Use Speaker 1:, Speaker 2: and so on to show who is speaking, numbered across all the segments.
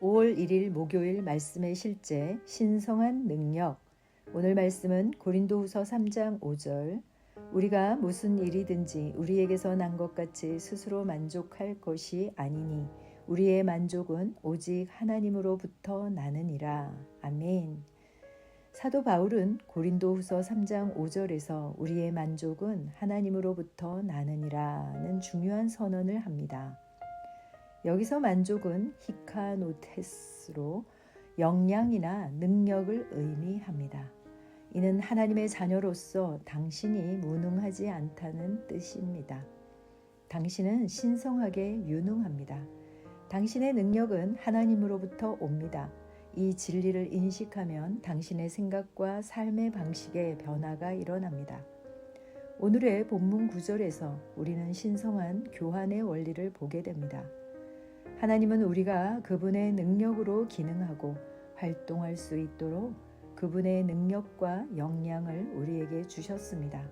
Speaker 1: 5월 1일 목요일 말씀의 실제 신성한 능력. 오늘 말씀은 고린도후서 3장 5절. 우리가 무슨 일이든지 우리에게서 난 것 같이 스스로 만족할 것이 아니니 우리의 만족은 오직 하나님으로부터 나느니라. 아멘. 사도 바울은 고린도후서 3장 5절에서 우리의 만족은 하나님으로부터 나느니라는 중요한 선언을 합니다. 여기서 만족은 히카노테스로 역량이나 능력을 의미합니다. 이는 하나님의 자녀로서 당신이 무능하지 않다는 뜻입니다. 당신은 신성하게 유능합니다. 당신의 능력은 하나님으로부터 옵니다. 이 진리를 인식하면 당신의 생각과 삶의 방식에 변화가 일어납니다. 오늘의 본문 9절에서 우리는 신성한 교환의 원리를 보게 됩니다. 하나님은 우리가 그분의 능력으로 기능하고 활동할 수 있도록 그분의 능력과 역량을 우리에게 주셨습니다.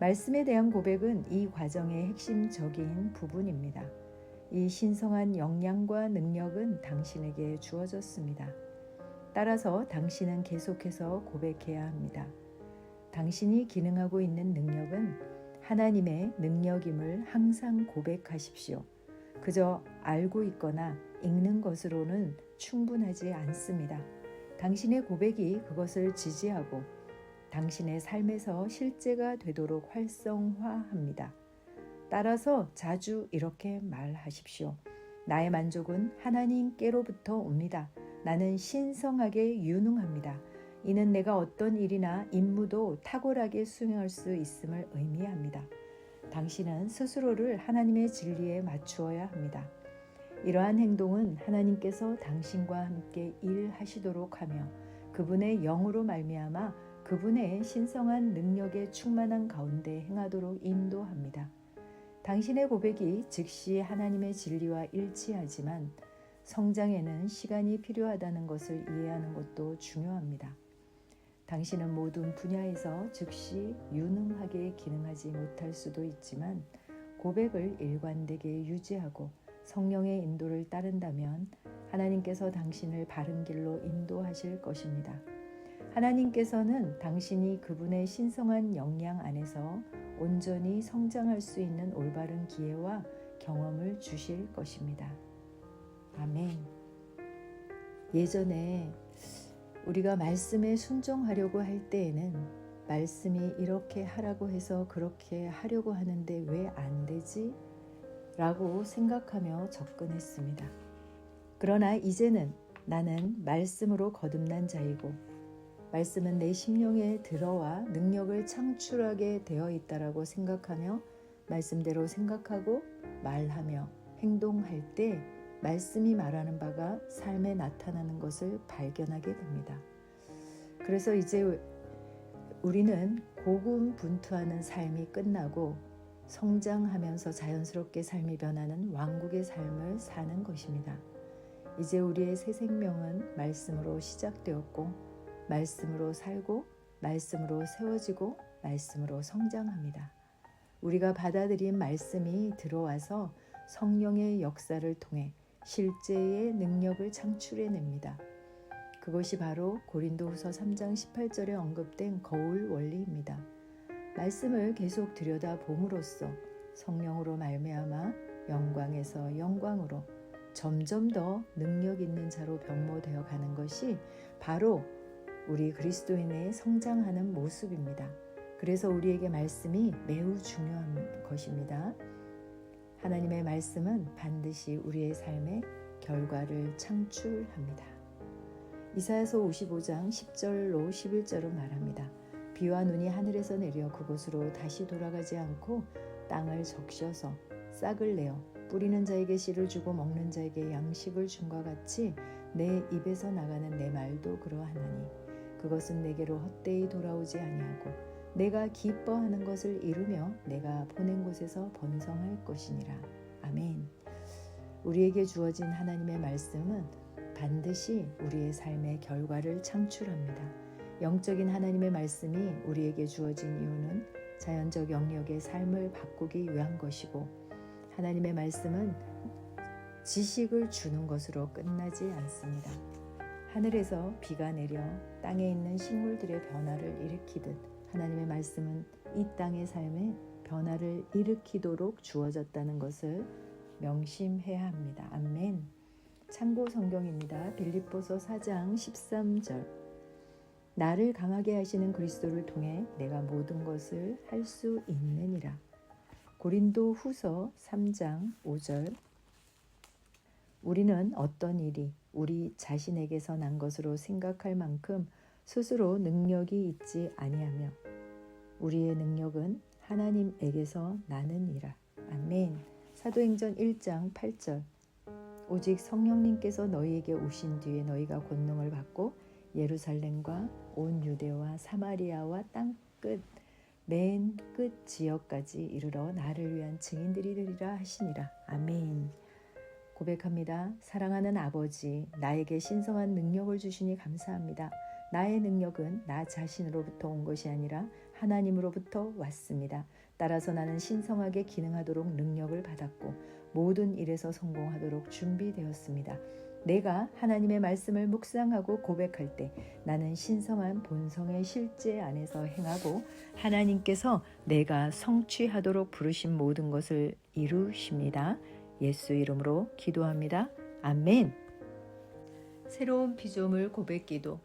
Speaker 1: 말씀에 대한 고백은 이 과정의 핵심적인 부분입니다. 이 신성한 역량과 능력은 당신에게 주어졌습니다. 따라서 당신은 계속해서 고백해야 합니다. 당신이 기능하고 있는 능력은 하나님의 능력임을 항상 고백하십시오. 그저 알고 있거나 읽는 것으로는 충분하지 않습니다. 당신의 고백이 그것을 지지하고 당신의 삶에서 실제가 되도록 활성화합니다. 따라서 자주 이렇게 말하십시오. 나의 만족은 하나님께로부터 옵니다. 나는 신성하게 유능합니다. 이는 내가 어떤 일이나 임무도 탁월하게 수행할 수 있음을 의미합니다. 당신은 스스로를 하나님의 진리에 맞추어야 합니다. 이러한 행동은 하나님께서 당신과 함께 일하시도록 하며 그분의 영으로 말미암아 그분의 신성한 능력에 충만한 가운데 행하도록 인도합니다. 당신의 고백이 즉시 하나님의 진리와 일치하지만 성장에는 시간이 필요하다는 것을 이해하는 것도 중요합니다. 당신은 모든 분야에서 즉시 유능하게 기능하지 못할 수도 있지만 고백을 일관되게 유지하고 성령의 인도를 따른다면 하나님께서 당신을 바른 길로 인도하실 것입니다. 하나님께서는 당신이 그분의 신성한 역량 안에서 온전히 성장할 수 있는 올바른 기회와 경험을 주실 것입니다. 아멘. 예전에 우리가 말씀에 순종하려고 할 때에는 말씀이 이렇게 하라고 해서 그렇게 하려고 하는데 왜 안 되지? 라고 생각하며 접근했습니다. 그러나 이제는 나는 말씀으로 거듭난 자이고 말씀은 내 심령에 들어와 능력을 창출하게 되어 있다라고 생각하며 말씀대로 생각하고 말하며 행동할 때 말씀이 말하는 바가 삶에 나타나는 것을 발견하게 됩니다. 그래서 이제 우리는 고군분투하는 삶이 끝나고 성장하면서 자연스럽게 삶이 변하는 왕국의 삶을 사는 것입니다. 이제 우리의 새 생명은 말씀으로 시작되었고 말씀으로 살고 말씀으로 세워지고 말씀으로 성장합니다. 우리가 받아들인 말씀이 들어와서 성령의 역사를 통해 실제의 능력을 창출해냅니다. 그것이 바로 고린도후서 3장 18절에 언급된 거울 원리입니다. 말씀을 계속 들여다봄으로써 성령으로 말미암아 영광에서 영광으로 점점 더 능력 있는 자로 변모되어 가는 것이 바로 우리 그리스도인의 성장하는 모습입니다. 그래서 우리에게 말씀이 매우 중요한 것입니다. 하나님의 말씀은 반드시 우리의 삶에 결과를 창출합니다. 이사야서 55장 10절로 11절은 말합니다. 비와 눈이 하늘에서 내려 그곳으로 다시 돌아가지 않고 땅을 적셔서 싹을 내어 뿌리는 자에게 씨를 주고 먹는 자에게 양식을 줌과 같이 내 입에서 나가는 내 말도 그러하나니 그것은 내게로 헛되이 돌아오지 아니하고 내가 기뻐하는 것을 이루며 내가 보낸 곳에서 번성할 것이니라. 아멘. 우리에게 주어진 하나님의 말씀은 반드시 우리의 삶의 결과를 창출합니다. 영적인 하나님의 말씀이 우리에게 주어진 이유는 자연적 영역의 삶을 바꾸기 위한 것이고 하나님의 말씀은 지식을 주는 것으로 끝나지 않습니다. 하늘에서 비가 내려 땅에 있는 식물들의 변화를 일으키듯 하나님의 말씀은 이 땅의 삶에 변화를 일으키도록 주어졌다는 것을 명심해야 합니다. 아멘. 참고 성경입니다. 빌립보서 4장 13절. 나를 강하게 하시는 그리스도를 통해 내가 모든 것을 할 수 있느니라. 고린도 후서 3장 5절. 우리는 어떤 일이 우리 자신에게서 난 것으로 생각할 만큼 스스로 능력이 있지 아니하며 우리의 능력은 하나님에게서 나느니라. 아멘. 사도행전 1장 8절. 오직 성령님께서 너희에게 오신 뒤에 너희가 권능을 받고 예루살렘과 온 유대와 사마리아와 땅끝 맨 끝 지역까지 이르러 나를 위한 증인들이 되리라 하시니라. 아멘. 고백합니다. 사랑하는 아버지, 나에게 신성한 능력을 주시니 감사합니다. 나의 능력은 나 자신으로부터 온 것이 아니라 하나님으로부터 왔습니다. 따라서 나는 신성하게 기능하도록 능력을 받았고 모든 일에서 성공하도록 준비되었습니다. 내가 하나님의 말씀을 묵상하고 고백할 때 나는 신성한 본성의 실제 안에서 행하고 하나님께서 내가 성취하도록 부르신 모든 것을 이루십니다. 예수 이름으로 기도합니다. 아멘. 새로운 피조물 고백기도.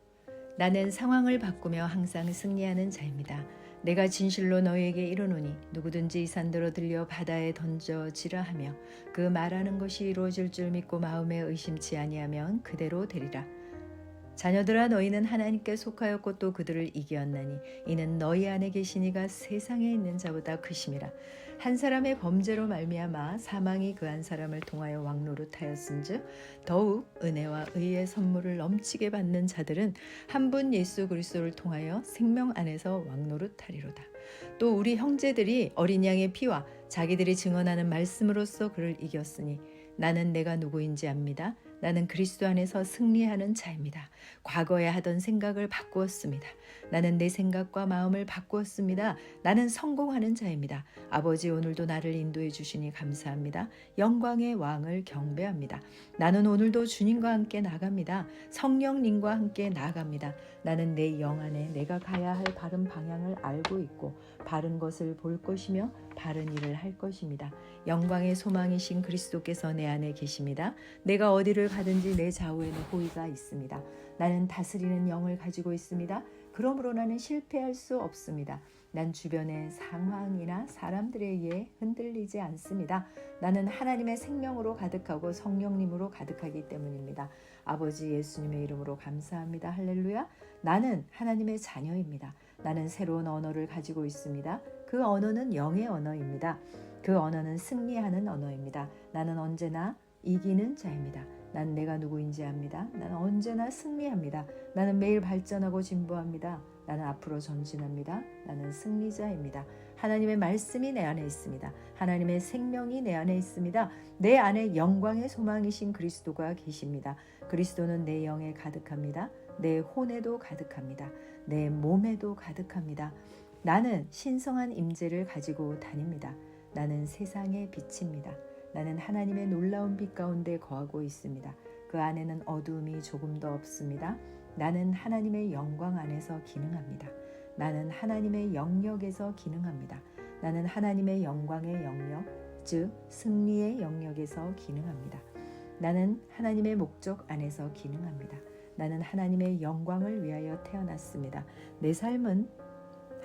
Speaker 1: 나는 상황을 바꾸며 항상 승리하는 자입니다. 내가 진실로 너희에게 이르노니 누구든지 이 산더러 들려 바다에 던져지라 하며 그 말하는 것이 이루어질 줄 믿고 마음에 의심치 아니하면 그대로 되리라. 자녀들아, 너희는 하나님께 속하였고 또 그들을 이기었나니 이는 너희 안에 계신 이가 세상에 있는 자보다 크심이라. 한 사람의 범죄로 말미암아 사망이 그 한 사람을 통하여 왕노릇하였은즉 더욱 은혜와 의의 선물을 넘치게 받는 자들은 한 분 예수 그리스도를 통하여 생명 안에서 왕노릇하리로다. 또 우리 형제들이 어린 양의 피와 자기들이 증언하는 말씀으로써 그를 이겼으니 나는 내가 누구인지 압니다. 나는 그리스도 안에서 승리하는 자입니다. 과거에 하던 생각을 바꾸었습니다. 나는 내 생각과 마음을 바꾸었습니다. 나는 성공하는 자입니다. 아버지, 오늘도 나를 인도해 주시니 감사합니다. 영광의 왕을 경배합니다. 나는 오늘도 주님과 함께 나갑니다. 성령님과 함께 나갑니다. 나는 내 영 안에 내가 가야 할 바른 방향을 알고 있고 바른 것을 볼 것이며 바른 일을 할 것입니다. 영광의 소망이신 그리스도께서 내 안에 계십니다. 내가 어디를 가든지 내 좌우에는 호의가 있습니다. 나는 다스리는 영을 가지고 있습니다. 그러므로 나는 실패할 수 없습니다. 난 주변의 상황이나 사람들에 의해 흔들리지 않습니다. 나는 하나님의 생명으로 가득하고 성령님으로 가득하기 때문입니다. 아버지 예수님의 이름으로 감사합니다. 할렐루야. 나는 하나님의 자녀입니다. 나는 새로운 언어를 가지고 있습니다. 그 언어는 영의 언어입니다. 그 언어는 승리하는 언어입니다. 나는 언제나 이기는 자입니다. 난 내가 누구인지 압니다. 나는 언제나 승리합니다. 나는 매일 발전하고 진보합니다. 나는 앞으로 전진합니다. 나는 승리자입니다. 하나님의 말씀이 내 안에 있습니다. 하나님의 생명이 내 안에 있습니다. 내 안에 영광의 소망이신 그리스도가 계십니다. 그리스도는 내 영에 가득합니다. 내 혼에도 가득합니다. 내 몸에도 가득합니다. 나는 신성한 임재를 가지고 다닙니다. 나는 세상의 빛입니다. 나는 하나님의 놀라운 빛 가운데 거하고 있습니다. 그 안에는 어두움이 조금도 없습니다. 나는 하나님의 영광 안에서 기능합니다. 나는 하나님의 영역에서 기능합니다. 나는 하나님의 영광의 영역, 즉 승리의 영역에서 기능합니다. 나는 하나님의 목적 안에서 기능합니다. 나는 하나님의 영광을 위하여 태어났습니다. 내 삶은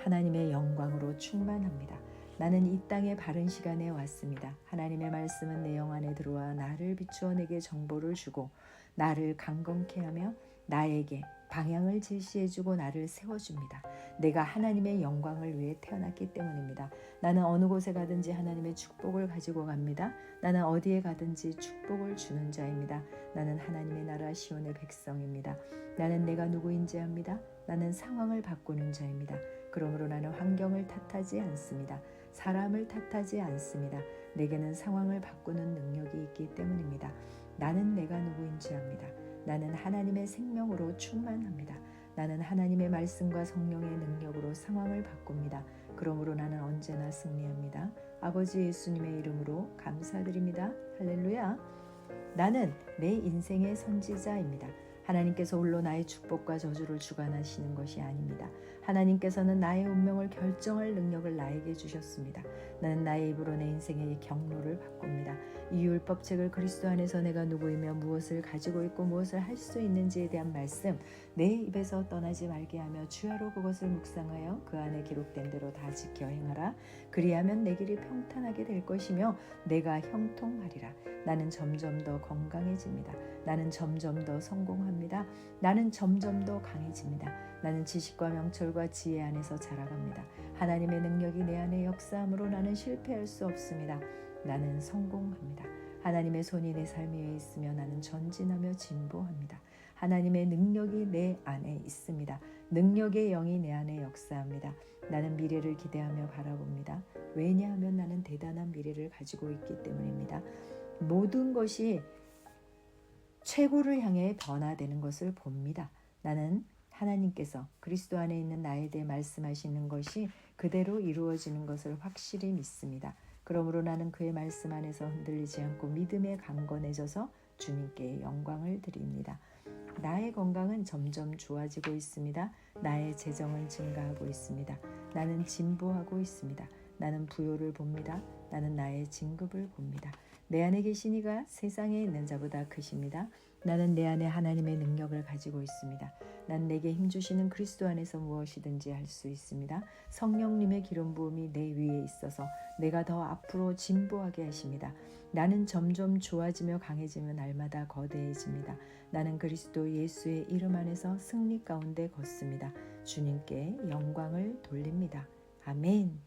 Speaker 1: 하나님의 영광으로 충만합니다. 나는 이 땅에 바른 시간에 왔습니다. 하나님의 말씀은 내 영 안에 들어와 나를 비추어 내게 정보를 주고 나를 강건케 하며 나에게 방향을 제시해주고 나를 세워줍니다. 내가 하나님의 영광을 위해 태어났기 때문입니다. 나는 어느 곳에 가든지 하나님의 축복을 가지고 갑니다. 나는 어디에 가든지 축복을 주는 자입니다. 나는 하나님의 나라 시온의 백성입니다. 나는 내가 누구인지 압니다. 나는 상황을 바꾸는 자입니다. 그러므로 나는 환경을 탓하지 않습니다. 사람을 탓하지 않습니다. 내게는 상황을 바꾸는 능력이 있기 때문입니다. 나는 내가 누구인지 압니다. 나는 하나님의 생명으로 충만합니다. 나는 하나님의 말씀과 성령의 능력으로 상황을 바꿉니다. 그러므로 나는 언제나 승리합니다. 아버지 예수님의 이름으로 감사드립니다. 할렐루야. 나는 내 인생의 선지자입니다. 하나님께서 홀로 나의 축복과 저주를 주관하시는 것이 아닙니다. 하나님께서는 나의 운명을 결정할 능력을 나에게 주셨습니다. 나는 나의 입으로 내 인생의 경로를 바꿉니다. 이 율법책을 그리스도 안에서 내가 누구이며 무엇을 가지고 있고 무엇을 할 수 있는지에 대한 말씀 내 입에서 떠나지 말게 하며 주야로 그것을 묵상하여 그 안에 기록된 대로 다 지켜 행하라. 그리하면 내 길이 평탄하게 될 것이며 내가 형통하리라. 나는 점점 더 건강해집니다. 나는 점점 더 성공합니다. 나는 점점 더 강해집니다. 나는 지식과 명철과 지혜 안에서 자라갑니다. 하나님의 능력이 내 안에 역사함으로 나는 실패할 수 없습니다. 나는 성공합니다. 하나님의 손이 내 삶 위에 있으며 나는 전진하며 진보합니다. 하나님의 능력이 내 안에 있습니다. 능력의 영이 내 안에 역사합니다. 나는 미래를 기대하며 바라봅니다. 왜냐하면 나는 대단한 미래를 가지고 있기 때문입니다. 모든 것이 최고를 향해 변화되는 것을 봅니다. 나는 하나님께서 그리스도 안에 있는 나에 대해 말씀하시는 것이 그대로 이루어지는 것을 확실히 믿습니다. 그러므로 나는 그의 말씀 안에서 흔들리지 않고 믿음에 강건해져서 주님께 영광을 드립니다. 나의 건강은 점점 좋아지고 있습니다. 나의 재정은 증가하고 있습니다. 나는 진보하고 있습니다. 나는 부요를 봅니다. 나는 나의 진급을 봅니다. 내 안에 계신 이가 세상에 있는 자보다 크십니다. 나는 내 안에 하나님의 능력을 가지고 있습니다. 난 내게 힘주시는 그리스도 안에서 무엇이든지 할 수 있습니다. 성령님의 기름 부음이 내 위에 있어서 내가 더 앞으로 진보하게 하십니다. 나는 점점 좋아지며 강해지며 날마다 거대해집니다. 나는 그리스도 예수의 이름 안에서 승리 가운데 걷습니다. 주님께 영광을 돌립니다. 아멘.